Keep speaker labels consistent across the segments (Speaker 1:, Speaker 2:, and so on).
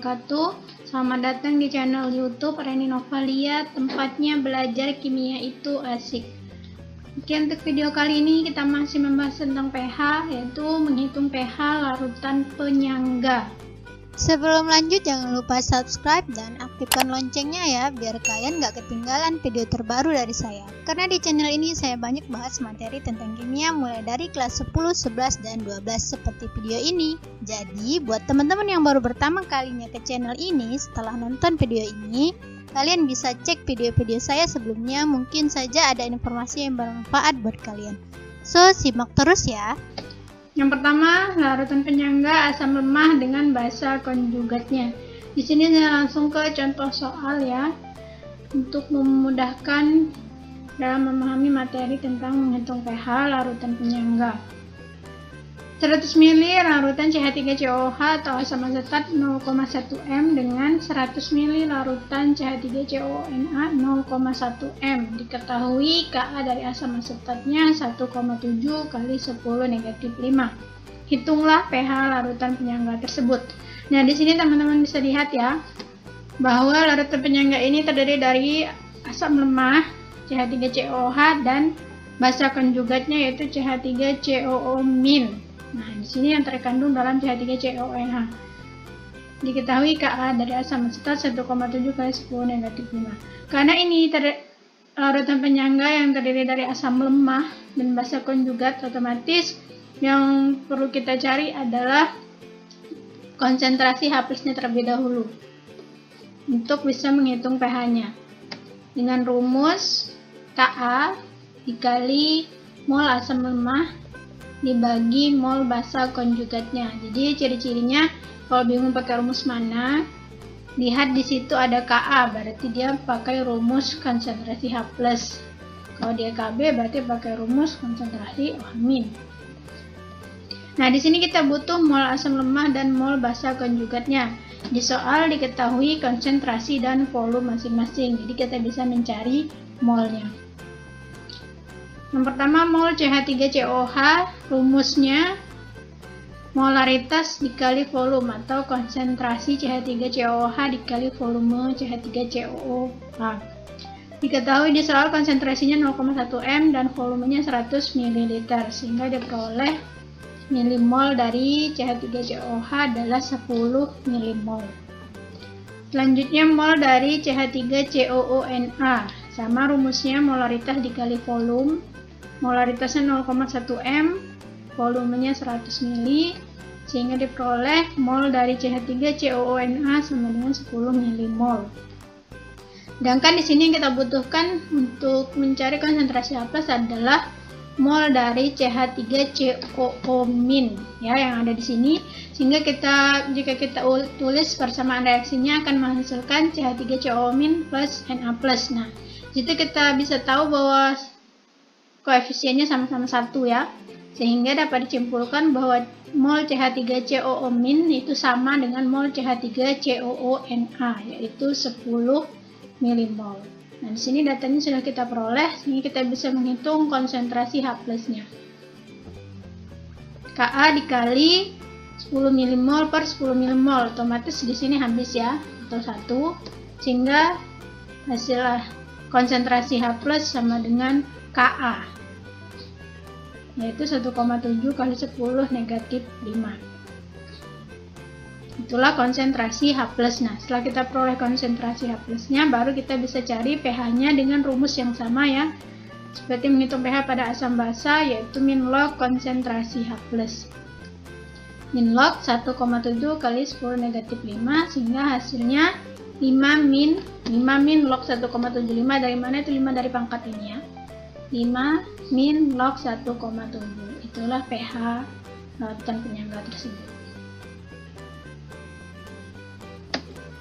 Speaker 1: wabarakatuh. Selamat datang di channel YouTube Reni Novalia, tempatnya belajar kimia itu asik. Oke, untuk video kali ini kita masih membahas tentang pH, yaitu menghitung pH larutan penyangga.
Speaker 2: Sebelum lanjut, jangan lupa subscribe dan aktifkan loncengnya ya, biar kalian gak ketinggalan video terbaru dari saya. Karena di channel ini saya banyak bahas materi tentang kimia mulai dari kelas 10, 11, dan 12 seperti video ini. Jadi, buat teman-teman yang baru pertama kalinya ke channel ini, setelah nonton video ini, kalian bisa cek video-video saya sebelumnya, mungkin saja ada informasi yang bermanfaat buat kalian. So, simak terus ya.
Speaker 1: Yang pertama, larutan penyangga asam lemah dengan basa konjugatnya. Di sini saya langsung ke contoh soal ya, untuk memudahkan dalam memahami materi tentang menghitung pH larutan penyangga. 100 ml larutan CH3COH atau asam asetat 0,1 m dengan 100 ml larutan CH3CONA 0,1 m. Diketahui Ka dari asam asetatnya 1,7 kali 10 negatif 5. Hitunglah pH larutan penyangga tersebut. Nah, di sini teman-teman bisa lihat ya, bahwa larutan penyangga ini terdiri dari asam lemah CH3COH dan basa konjugatnya yaitu CH3COO-. Nah, di sini yang terkandung dalam CH3CONH. Diketahui Ka dari asam asetat 1,7 kali 10 negatif 5. Karena ini larutan penyangga yang terdiri dari asam lemah dan basa konjugat, otomatis yang perlu kita cari adalah konsentrasi H+-nya terlebih dahulu untuk bisa menghitung pH-nya. Dengan rumus Ka dikali mol asam lemah dibagi mol basa konjugatnya. Jadi ciri-cirinya, kalau bingung pakai rumus mana, lihat di situ ada Ka, berarti dia pakai rumus konsentrasi H+. Kalau dia Kb berarti pakai rumus konsentrasi OH-. Nah, di sini kita butuh mol asam lemah dan mol basa konjugatnya. Di soal diketahui konsentrasi dan volume masing-masing, jadi kita bisa mencari molnya. Yang pertama, mol CH3COH, rumusnya molaritas dikali volume atau konsentrasi CH3COH dikali volume CH3COOH. Diketahui di soal konsentrasinya 0,1 m dan volumenya 100 ml, sehingga diperoleh milimol dari CH3COH adalah 10 milimol. Selanjutnya, mol dari CH3COONA, sama rumusnya molaritas dikali volume. Molaritasnya 0,1 m, volumenya 100 ml, sehingga diperoleh mol dari CH3COONA sama dengan 10 milimol. Sedangkan di sini yang kita butuhkan untuk mencari konsentrasi H+ adalah mol dari CH3COO- ya, yang ada di sini, sehingga jika kita tulis persamaan reaksinya akan menghasilkan CH3COO- plus Na+. Nah, situ kita bisa tahu bahwa koefisiennya sama-sama 1 ya, sehingga dapat disimpulkan bahwa mol CH3COO- itu sama dengan mol CH3COONA, yaitu 10 milimol. Nah, di sini datanya sudah kita peroleh, sehingga kita bisa menghitung konsentrasi H+-nya. Ka dikali 10 milimol per 10 milimol, otomatis di sini habis ya, atau 1, sehingga hasil konsentrasi H+ sama dengan Ka, yaitu 1,7 kali 10 negatif 5. Itulah konsentrasi H+. Nah, setelah kita peroleh konsentrasi H+-nya, baru kita bisa cari pH-nya dengan rumus yang sama ya, seperti menghitung pH pada asam basa, yaitu min log konsentrasi H+. Min log 1,7 kali 10 negatif 5, sehingga hasilnya 5 min log 1,75. Dari mana itu? 5 dari pangkat ini ya. 5 min log 1,7. Itulah pH larutan penyangga tersebut.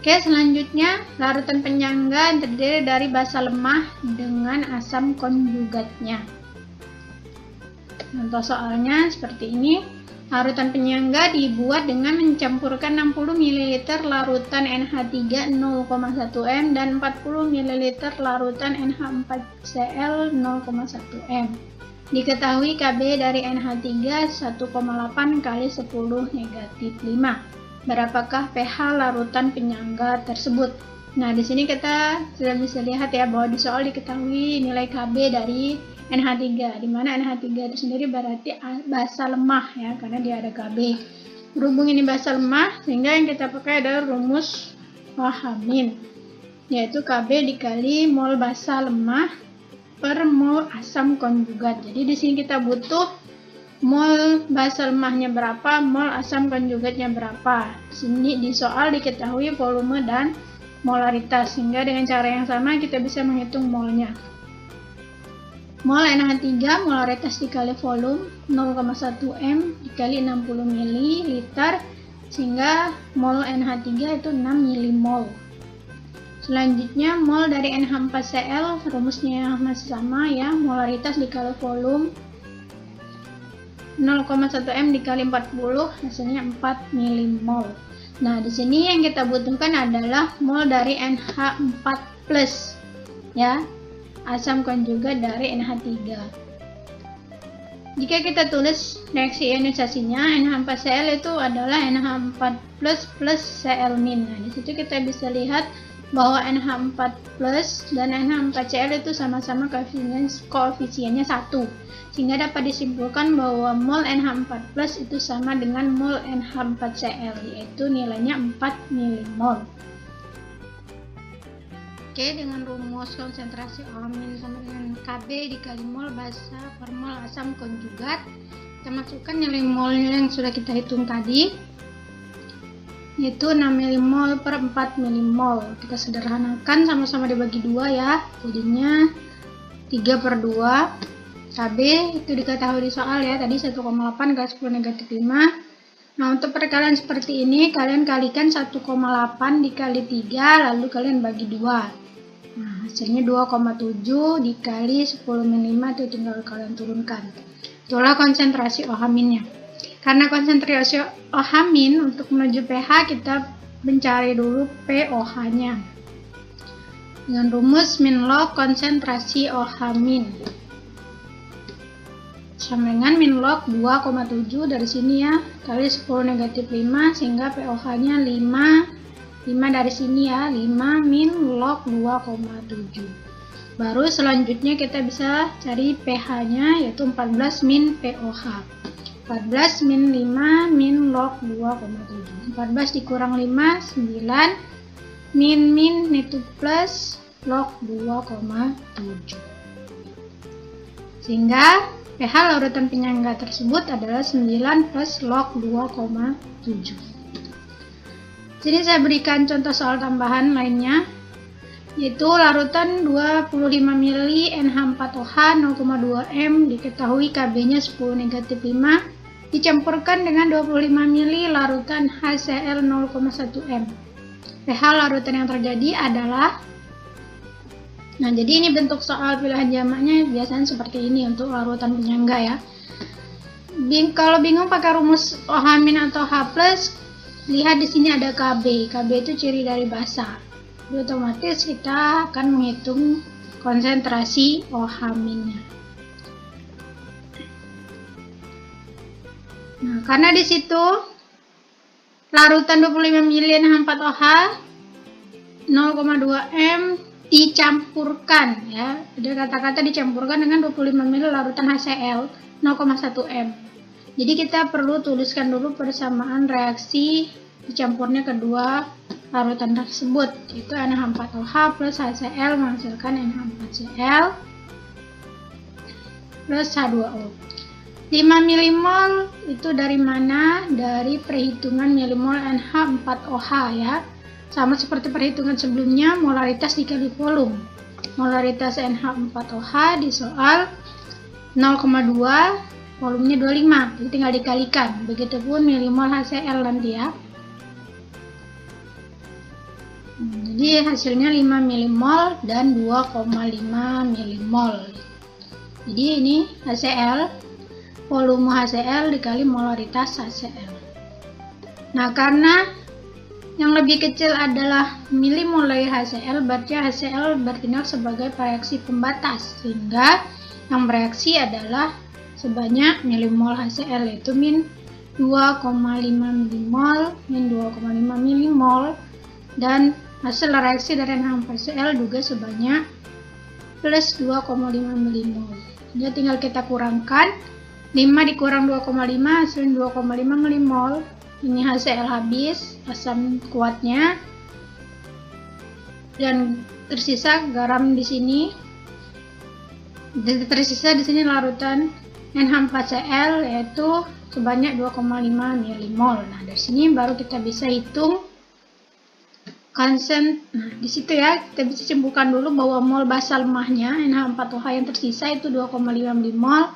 Speaker 1: Oke, selanjutnya larutan penyangga yang terdiri dari basa lemah dengan asam konjugatnya. Contoh soalnya seperti ini. Larutan penyangga dibuat dengan mencampurkan 60 ml larutan NH3 0,1 m dan 40 ml larutan NH4Cl 0,1 m. Diketahui Kb dari NH3 1,8 kali 10 negatif 5. berapakah pH larutan penyangga tersebut. Nah, di sini kita sudah bisa lihat ya bahwa di soal diketahui nilai Kb dari NH3, di mana NH3 itu sendiri berarti basa lemah ya, karena dia ada Kb. Berhubung ini basa lemah, sehingga yang kita pakai adalah rumus OH-, yaitu Kb dikali mol basa lemah per mol asam konjugat. Jadi di sini kita butuh mol basa lemahnya berapa, mol asam konjugatnya berapa. Sini di soal diketahui volume dan molaritas, sehingga dengan cara yang sama kita bisa menghitung molnya. Mol NH3 molaritas dikali volume 0,1 m dikali 60 ml, sehingga mol NH3 itu 6 milimol. Selanjutnya mol dari NH4Cl, rumusnya masih sama ya, molaritas dikali volume 0,1 m dikali 40, hasilnya 4 milimol. Nah, di sini yang kita butuhkan adalah mol dari NH4+ ya, asam konjugat dari NH3. Jika kita tulis reaksi ionisasinya, NH4Cl itu adalah NH4+ plus Cl-. Nah, di situ kita bisa lihat bahwa NH4+ dan NH4Cl itu sama-sama koefisiennya 1, sehingga dapat disimpulkan bahwa mol NH4+ itu sama dengan mol NH4Cl, yaitu nilainya 4 milimol. Oke, dengan rumus konsentrasi OH- sama dengan Kb dikali mol basa per mol asam konjugat, kita masukkan nilai molnya yang sudah kita hitung tadi, yaitu 6 milimol per 4 milimol. Kita sederhanakan, sama-sama dibagi 2 ya, jadinya 3/2. Kb itu diketahui di soal ya, tadi 1,8 × 10⁻⁵. Nah, untuk perkalian seperti ini, kalian kalikan 1,8 dikali 3, lalu kalian bagi 2. Nah, hasilnya 2,7 dikali 10⁻⁵, itu tinggal kalian turunkan. Itulah konsentrasi OH-nya. Karena konsentrasi OH- untuk menuju pH, kita mencari dulu pOH-nya. Dengan rumus min log konsentrasi OH- sama dengan min log 2,7 dari sini ya, kali 10⁻⁵, sehingga pOH-nya 5 dari sini ya, 5 min log 2,7. Baru selanjutnya kita bisa cari pH-nya, yaitu 14 min pOH. 14 min 5 min log 2,7. 14 dikurang 5, 9. Min itu plus log 2,7. Sehingga pH larutan penyangga tersebut adalah 9 plus log 2,7. Sini saya berikan contoh soal tambahan lainnya, yaitu larutan 25 ml NH4OH 0,2 m, diketahui Kb-nya 10⁻⁵, dicampurkan dengan 25 ml larutan HCl 0,1 m. pH larutan yang terjadi adalah, nah jadi ini bentuk soal pilihan jamaknya biasanya seperti ini untuk larutan penyangga ya. Kalau bingung pakai rumus OH- atau H+, lihat di sini ada Kb. Kb itu ciri dari basa. Jadi otomatis kita akan menghitung konsentrasi OH-nya. Nah, karena di situ larutan 25 ml NH4OH 0,2 m dicampurkan ya. Ada kata-kata dicampurkan dengan 25 ml larutan HCl 0,1 m. Jadi kita perlu tuliskan dulu persamaan reaksi dicampurnya kedua larutan tersebut, yaitu NH4OH plus HCl menghasilkan NH4Cl plus H2O. 5 milimol itu dari mana? Dari perhitungan milimol NH4OH ya. Sama seperti perhitungan sebelumnya, molaritas dikali volume. Molaritas NH4OH di soal 0,2, volumenya 25, jadi tinggal dikalikan. Begitupun milimol HCl nanti ya. Jadi hasilnya 5 milimol dan 2,5 milimol. Jadi ini HCl, volume HCl dikali molaritas HCl. Nah, karena yang lebih kecil adalah milimolar HCl, berarti HCl bertindak sebagai reaksi pembatas, sehingga yang bereaksi adalah sebanyak milimol HCl, yaitu min 2,5 milimol min 2,5 milimol, dan hasil reaksi dari NH4Cl juga sebanyak plus 2,5 milimol. Jadi tinggal kita kurangkan, 5 dikurang 2,5 hasilnya 2,5 milimol. Ini HCl habis, asam kuatnya, dan tersisa garam di sini. Dan tersisa di sini larutan NH4Cl yaitu sebanyak 2,5 milimol. Nah, dari sini baru kita bisa hitung konsen. Nah, di situ ya kita bisa simpulkan dulu bahwa mol basa lemahnya NH4OH yang tersisa itu 2,5 milimol,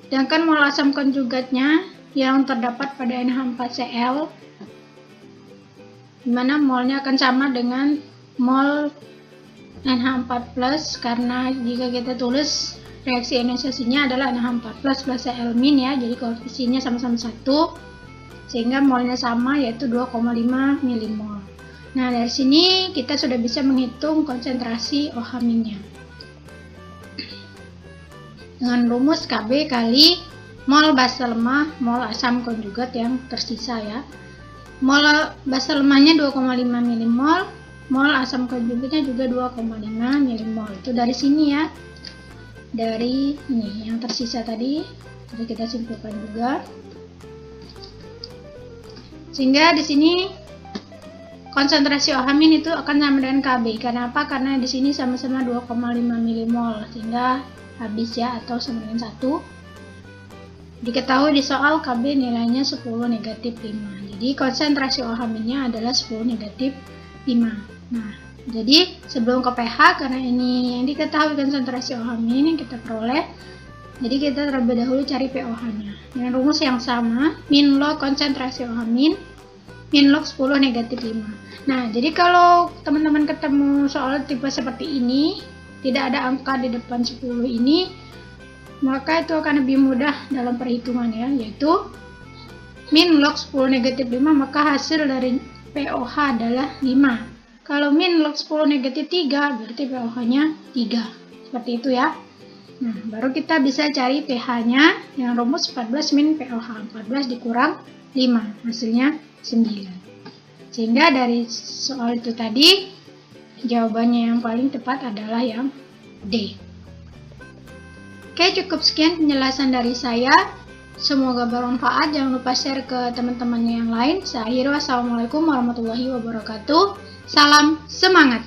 Speaker 1: sedangkan mol asam konjugatnya yang terdapat pada NH4Cl, dimana molnya akan sama dengan mol NH4+, karena jika kita tulis reaksi ionisasinya adalah NH4+ plus Cl- ya, jadi koefisiennya sama-sama 1, sehingga molnya sama yaitu 2,5 milimol. Nah, dari sini kita sudah bisa menghitung konsentrasi OH-nya dengan rumus Kb kali mol basa lemah mol asam konjugat yang tersisa ya. Mol basa lemahnya 2,5 milimol, mol asam konjugatnya juga 2,5 milimol. Itu dari sini ya, dari ini yang tersisa tadi. Jadi kita simpulkan juga, sehingga di sini konsentrasi OH- itu akan sama dengan Kb. Karena apa? Karena di sini sama-sama 2,5 milimol, sehingga habis ya, atau sama dengan 1. Diketahui di soal Kb nilainya 10 negatif 5. Jadi konsentrasi OH- adalah 10 negatif 5. Nah, jadi sebelum ke pH, karena ini yang diketahui konsentrasi OH- yang kita peroleh, jadi kita terlebih dahulu cari pOH-nya dengan rumus yang sama, min log konsentrasi OH- min log 10 negatif 5. Nah, jadi kalau teman-teman ketemu soal tipe seperti ini, tidak ada angka di depan 10 ini, maka itu akan lebih mudah dalam perhitungan ya, yaitu min log 10 negatif 5, maka hasil dari pOH adalah 5. Kalau min log 10 negatif 3, berarti pOH-nya 3. Seperti itu ya. Nah, baru kita bisa cari pH-nya dengan rumus 14 min pOH. 14 dikurang 5, hasilnya 9. Sehingga dari soal itu tadi, jawabannya yang paling tepat adalah yang D. Oke, cukup sekian penjelasan dari saya. Semoga bermanfaat. Jangan lupa share ke teman-teman yang lain. Saya akhiri, wassalamualaikum warahmatullahi wabarakatuh. Salam semangat!